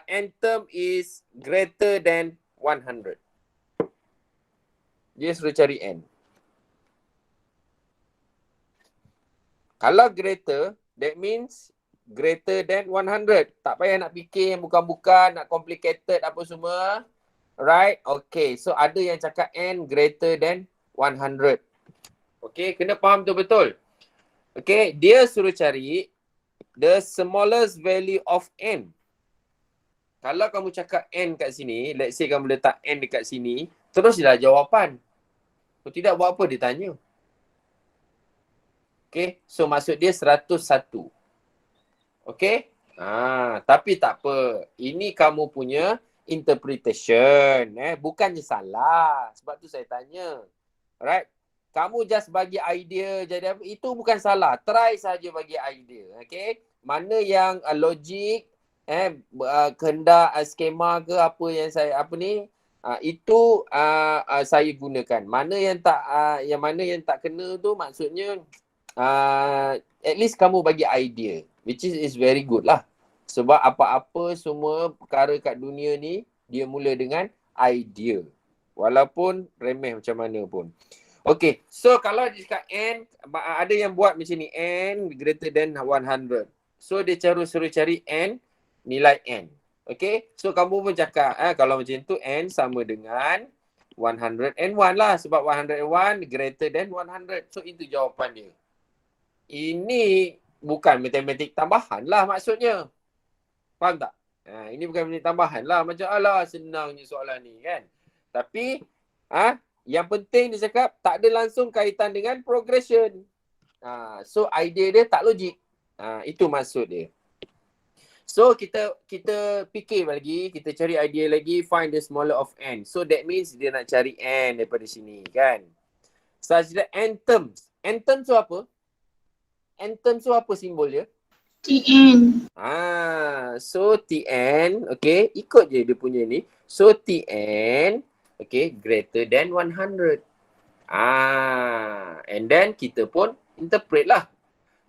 n term is greater than 100? Dia suruh cari n. Kalau greater, that means greater than 100. Tak payah nak fikir yang bukan-bukan, nak complicated apa semua. Right? Okay. So, ada yang cakap n greater than 100. Okay, kena faham tu betul. Okay, dia suruh cari the smallest value of n. Kalau kamu cakap n kat sini, let's say kamu letak n dekat sini, teruslah jawapan. Kalau tidak buat apa dia tanya. Okay, so maksud dia 101. Okay, tapi tak apa. Ini kamu punya interpretation. Bukannya salah. Sebab tu saya tanya. Alright. Kamu just bagi idea jadi apa, itu bukan salah. Try saja bagi idea. Okay. Mana yang logik, kehendak skema ke apa yang saya itu saya gunakan. Mana yang tak kena tu maksudnya at least kamu bagi idea, which is very good lah. Sebab apa-apa semua perkara kat dunia ni dia mula dengan idea. Walaupun remeh macam mana pun. Okay, so kalau dia cakap n, ada yang buat macam ni, n greater than 100. So dia suruh cari n, nilai n. Okay, so kamu pun cakap, kalau macam tu n sama dengan 101 lah. Sebab 101 greater than 100. So itu jawapan dia. Ini bukan matematik tambahan lah maksudnya. Faham tak? Ini bukan matematik tambahan lah. Macam alah senangnya soalan ni kan. Tapi, yang penting dia cakap tak ada langsung kaitan dengan progression. So idea dia tak logik. Itu maksud dia. So kita fikir lagi, kita cari idea lagi, find the smaller of n. So that means dia nak cari n daripada sini kan. Such that n terms. N terms tu apa? N terms tu apa simbol dia? TN. So Tn, okay, ikut je dia punya ni. So Tn, okay, greater than 100. And then kita pun interpret lah.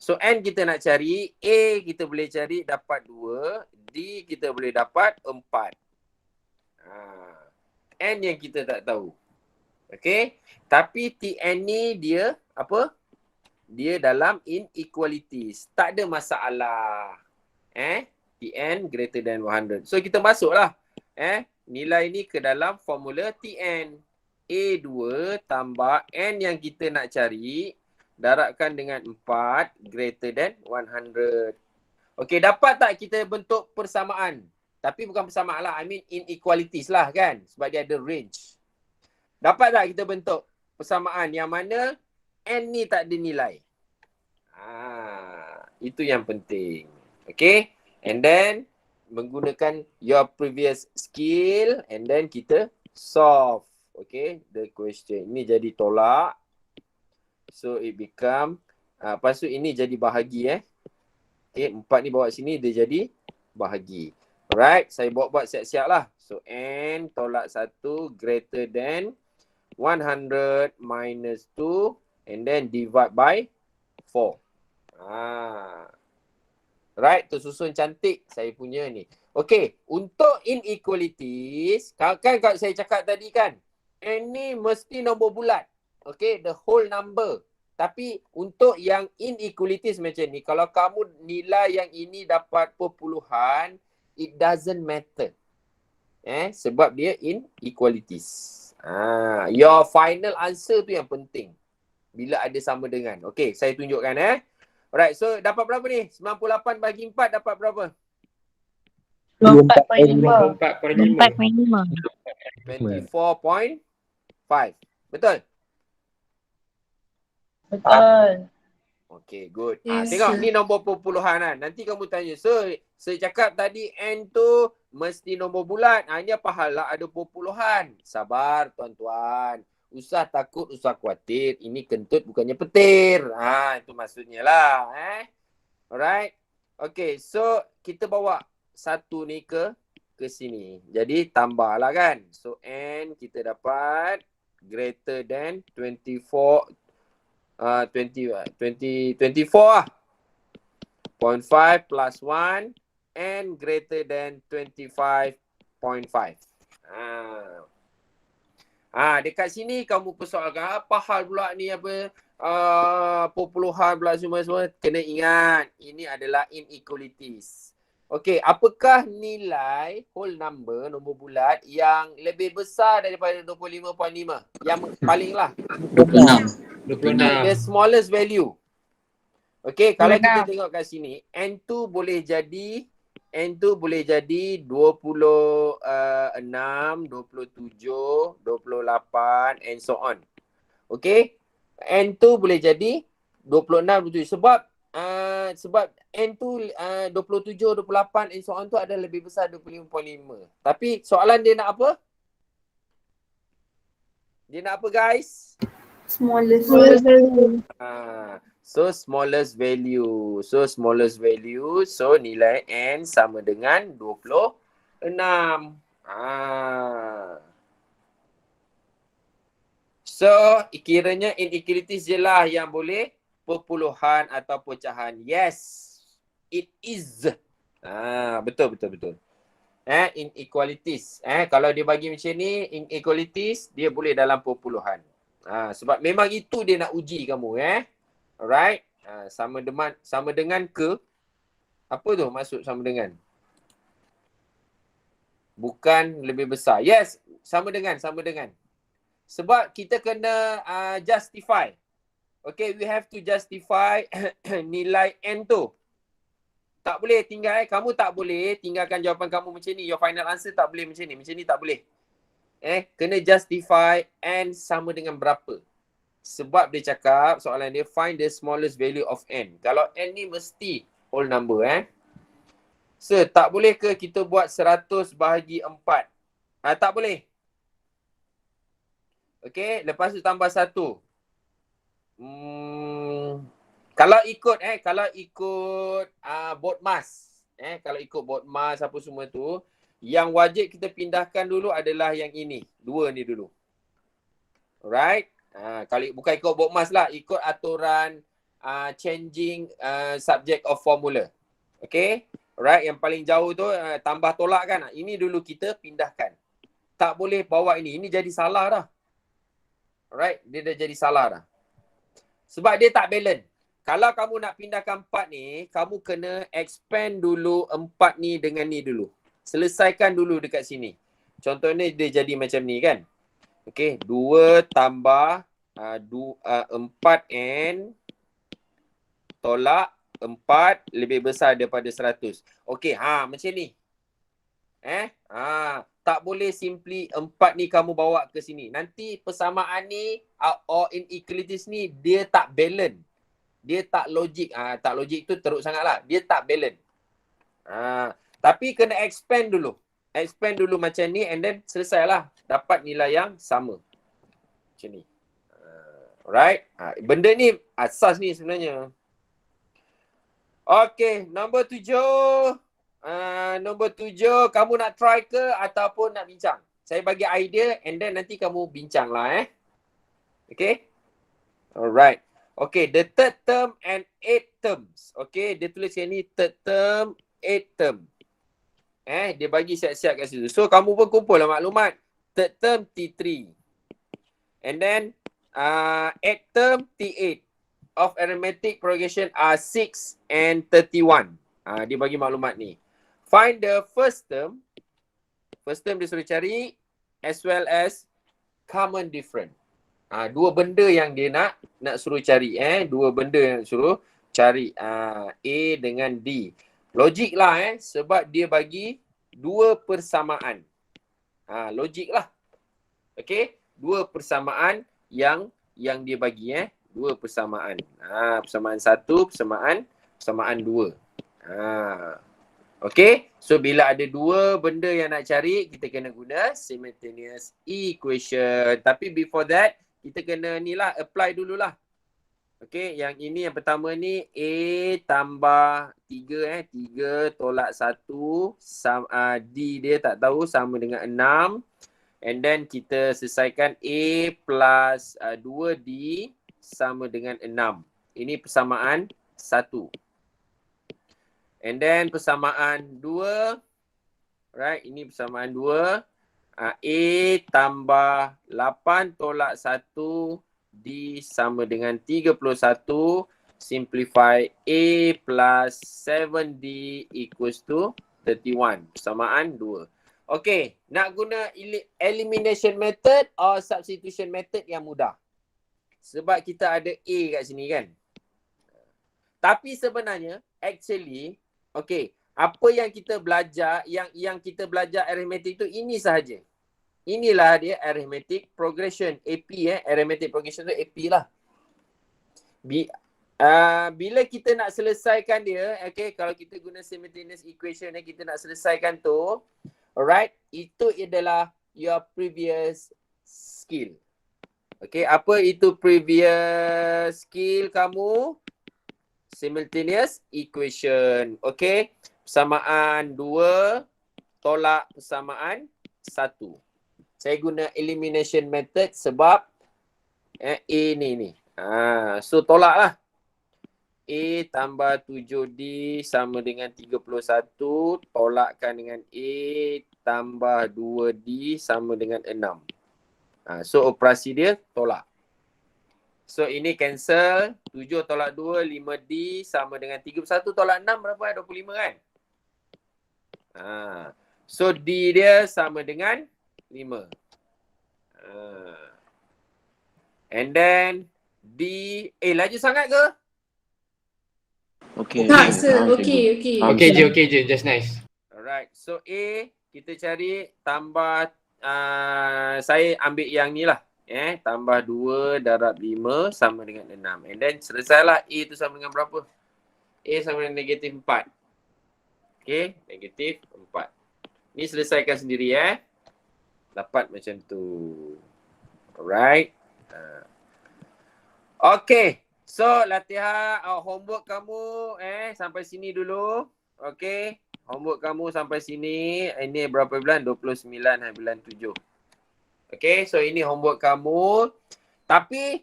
So N kita nak cari, A kita boleh cari dapat 2, D kita boleh dapat 4. N yang kita tak tahu. Okay, tapi Tn ni dia apa? Dia dalam inequalities. Tak ada masalah. Tn greater than 100. So kita masuklah nilai ni ke dalam formula Tn. A2 tambah N yang kita nak cari darabkan dengan 4 greater than 100. Okay, dapat tak kita bentuk persamaan? Tapi bukan persamaan lah. I mean inequalities lah kan. Sebab dia ada range. Dapat tak kita bentuk persamaan yang mana N ni tak ada nilai? Itu yang penting. Okay. And then menggunakan your previous skill and then kita solve. Okay. The question. Ini jadi tolak. So it become lepas tu ini jadi bahagi Okay. 4 ni bawa sini dia jadi bahagi. Alright. Saya buat siap-siap lah. So N tolak 1 greater than 100 minus 2 and then divide by 4. Right, tersusun cantik saya punya ni. Okay, untuk inequalities, kan saya cakap tadi kan, N ni mesti nombor bulat. Okay, the whole number. Tapi untuk yang inequalities macam ni, kalau kamu nilai yang ini dapat perpuluhan, it doesn't matter. Sebab dia inequalities. Your final answer tu yang penting. Bila ada sama dengan. Okay, saya tunjukkan Alright, so dapat berapa ni? 98 bagi 4 dapat berapa? 24.5. 24.5. Betul? Betul. Okay, good. Yes, Tengok, sir. ni nombor perpuluhan kan. Nanti kamu tanya, saya cakap tadi N tu mesti nombor bulat. Ini apa hal lah ada perpuluhan? Sabar tuan-tuan. Usah takut, usah khawatir. Ini kentut bukannya petir. Itu maksudnya lah. Alright. Okay, so kita bawa satu ni ke sini. Jadi tambahlah kan. So N kita dapat greater than 24 lah. 0.5 plus 1 N greater than 25.5. Dekat sini kamu persoalkan apa hal pula ni apa perpuluhan pula semua kena ingat ini adalah inequalities. Okey, apakah nilai whole number nombor bulat yang lebih besar daripada 25.5? Yang paling lah 26. the smallest value. Okey, kalau kita tengok kat sini N2 boleh jadi 26, 27, 28 and so on. Okay. N2 boleh jadi 26, 27. Sebab N2 27, 28 and so on tu ada lebih besar 25.5. Tapi soalan dia nak apa? Dia nak apa guys? Smallest. So smallest value. So nilai N sama dengan 26. So kiranya inequalities je lah yang boleh perpuluhan atau pecahan. Yes, it is. Betul. Inequalities. Kalau dia bagi macam ni, inequalities dia boleh dalam perpuluhan. Sebab memang itu dia nak uji kamu. Alright. Sama dengan ke? Apa tu maksud sama dengan? Bukan lebih besar. Yes, sama dengan. Sebab kita kena justify. Okay, we have to justify nilai N tu. Tak boleh tinggal, kamu tak boleh tinggalkan jawapan kamu macam ni. Your final answer tak boleh macam ni. Macam ni tak boleh. Kena justify N sama dengan berapa. Sebab dia cakap soalan dia find the smallest value of N. Kalau N ni mesti whole number. Sir, tak boleh ke kita buat 100 bahagi 4? Tak boleh. Okay, lepas tu tambah 1. Kalau ikut BODMAS, kalau ikut BODMAS apa semua tu, yang wajib kita pindahkan dulu adalah yang ini. 2 ni dulu. Alright. Kalau bukan ikut BODMAS lah, ikut aturan changing subject of formula. Okay. Alright, yang paling jauh tu tambah tolak kan. Ini dulu kita pindahkan. Tak boleh bawa ini. Ini jadi salah dah. Alright, dia dah jadi salah dah. Sebab dia tak balance. Kalau kamu nak pindahkan 4 ni, kamu kena expand dulu 4 ni dengan ni dulu. Selesaikan dulu dekat sini. Contohnya dia jadi macam ni kan. Okay, 2 tambah 4n tolak 4 lebih besar daripada 100. Okay, macam ni. Tak boleh simply 4 ni kamu bawa ke sini. Nanti persamaan ni or inequalities ni dia tak balance. Dia tak logik. Tak logik tu teruk sangat lah. Dia tak balance. Tapi kena expand dulu. Expand dulu macam ni and then selesai lah. Dapat nilai yang sama. Macam ni. Alright. Benda ni asas ni sebenarnya. Okay, nombor 7. Nombor 7, kamu nak try ke ataupun nak bincang? Saya bagi idea and then nanti kamu bincang lah Okay. Alright. Okay, the third term and 8 terms. Okay, dia tulis ni third term, 8 term. Dia bagi siap-siap kat situ. So, kamu pun kumpul lah maklumat. Third term, T3. And then, 8 term, T8. Of arithmetic progression are 6 and 31. Dia bagi maklumat ni. Find the first term. First term dia suruh cari as well as common difference. Dua benda yang dia nak suruh cari. Dua benda yang nak suruh cari. A dengan D. Logik lah sebab dia bagi dua persamaan. Logik lah. Okay. Dua persamaan yang dia bagi. Dua persamaan. Persamaan 1, persamaan 2. Okay, so bila ada dua benda yang nak cari, kita kena guna simultaneous equation. Tapi before that, kita kena ni lah, apply dululah. Okay, yang ini yang pertama ni A tambah 3 3 tolak 1 D dia tak tahu sama dengan 6. And then kita selesaikan A plus 2D sama dengan 6. Ini persamaan 1. And then persamaan 2. Right, ini persamaan 2. A tambah 8 tolak 1 D sama dengan 31. Simplify A plus 7D equals to 31. Persamaan 2. Okay, nak guna elimination method or substitution method yang mudah. Sebab kita ada A kat sini kan. Tapi sebenarnya, actually, okay, apa yang kita belajar, yang kita belajar arithmetic tu ini sahaja. Inilah dia arithmetic progression, AP arithmetic progression tu AP lah. Bila kita nak selesaikan dia, okay, kalau kita guna simultaneous equation kita nak selesaikan tu, alright, itu adalah your previous skill. Okay, apa itu previous skill kamu? Simultaneous equation. Okay, persamaan 2 tolak persamaan 1. Saya guna elimination method sebab A ni. So tolaklah. A tambah 7D sama dengan 31. Tolakkan dengan A tambah 2D sama dengan 6. So operasi dia tolak. So ini cancel. 7 tolak 2, 5D sama dengan 31 tolak 6 berapa? 25 kan? So D dia sama dengan 5. And then D, laju sangat ke? Okay. Tak sir, okay. Okay je, just nice. Alright, so A kita cari tambah, saya ambil yang ni lah. Tambah 2 darab 5 sama dengan 6. And then selesailah A tu sama dengan berapa? A sama dengan negatif 4. Okay, negatif 4. Ni selesaikan sendiri dapat macam tu. Alright. Okay. So latihan homework kamu sampai sini dulu. Okay. Homework kamu sampai sini. Ini berapa bulan? 29 hari bulan 7. Okay. So ini homework kamu. Tapi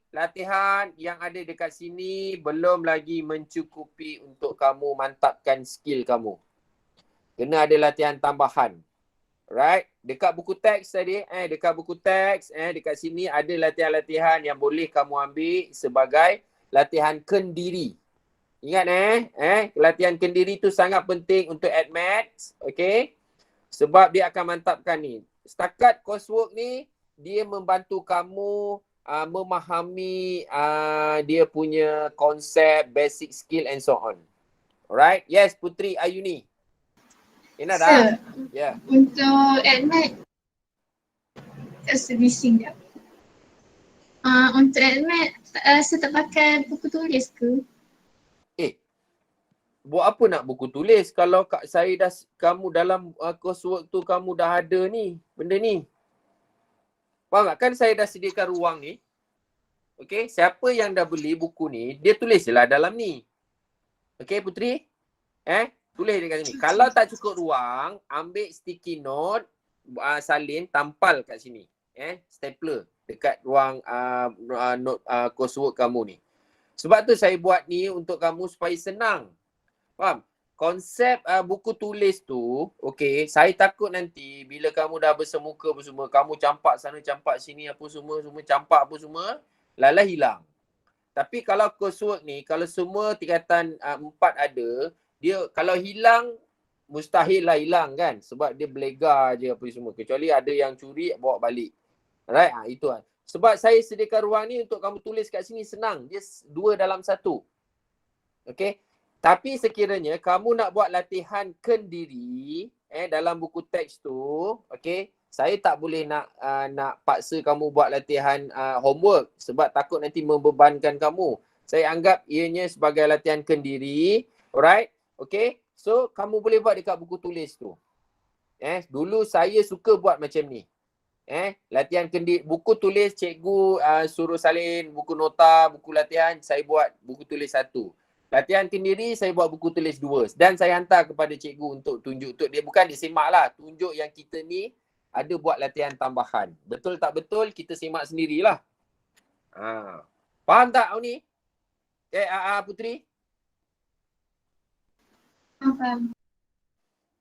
latihan yang ada dekat sini belum lagi mencukupi untuk kamu mantapkan skill kamu. Kena ada latihan tambahan. Right? Dekat buku teks tadi, dekat buku teks, dekat sini ada latihan-latihan yang boleh kamu ambil sebagai latihan kendiri. Ingat latihan kendiri tu sangat penting untuk ADMATS, okay? Sebab dia akan mantapkan ni. Setakat coursework ni, dia membantu kamu memahami dia punya konsep, basic skill and so on. Alright? Yes, Putri Ayuni. Ina dah? Sir, Ya. untuk admit, bising jap. Untuk admit, saya tak pakai buku tulis ke? Buat apa nak buku tulis kalau kamu dalam coursework tu kamu dah ada ni, benda ni. Faham tak? Kan saya dah sediakan ruang ni. Okay, siapa yang dah beli buku ni, dia tulis je lah dalam ni. Okay, Putri? Tulis dekat sini. Kalau tak cukup ruang, ambil sticky note, salin, tampal kat sini. Stapler dekat ruang note coursework kamu ni. Sebab tu saya buat ni untuk kamu supaya senang. Faham? Konsep buku tulis tu, okay, saya takut nanti bila kamu dah bersemuka semua, kamu campak sana, campak sini, apa semua campak apa semua, lala hilang. Tapi kalau coursework ni, kalau semua tingkatan 4 ada, dia kalau hilang, mustahil lah hilang kan. Sebab dia belegar je apa semua. Kecuali ada yang curi, bawa balik. Alright, itu kan. Sebab saya sediakan ruang ni untuk kamu tulis kat sini senang. Dia 2 dalam 1. Okay. Tapi sekiranya kamu nak buat latihan kendiri dalam buku teks tu, okay, saya tak boleh nak paksa kamu buat latihan homework sebab takut nanti membebankan kamu. Saya anggap ianya sebagai latihan kendiri. Alright. Okay, so kamu boleh buat dekat buku tulis tu. Dulu saya suka buat macam ni. Latihan kendiri, buku tulis cikgu suruh salin buku nota, buku latihan, saya buat buku tulis 1. Latihan kendiri saya buat buku tulis 2 dan saya hantar kepada cikgu untuk tunjuk, untuk dia bukan dia semak lah, tunjuk yang kita ni ada buat latihan tambahan. Betul tak betul kita semak sendirilah. Faham tak ni? Putri? Faham.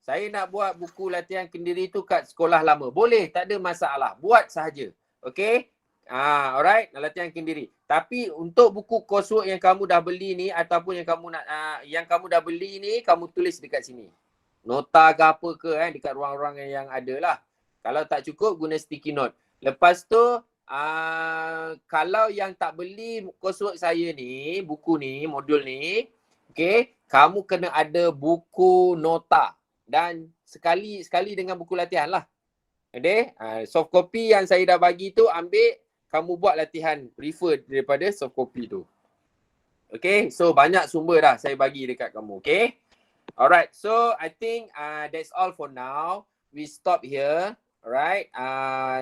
Saya nak buat buku latihan kendiri tu kat sekolah lama. Boleh, tak ada masalah. Buat sahaja. Okay? Alright, latihan kendiri. Tapi untuk buku coursework yang kamu dah beli ni ataupun yang kamu nak yang kamu dah beli ni, kamu tulis dekat sini. Nota ke apa ke dekat ruang-ruang yang ada lah. Kalau tak cukup, guna sticky note. Lepas tu, kalau yang tak beli coursework saya ni, buku ni, modul ni, okay, kamu kena ada buku nota. Dan sekali dengan buku latihan lah. Okay? Soft copy yang saya dah bagi tu ambil, kamu buat latihan, refer daripada soft copy tu. Okay, so banyak sumber dah saya bagi dekat kamu. Okay. Alright, so I think that's all for now. We stop here. Alright,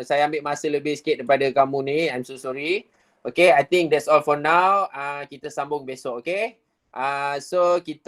saya ambil masa lebih sikit daripada kamu ni. I'm so sorry. Okay, I think that's all for now. Kita sambung besok, okay. So kita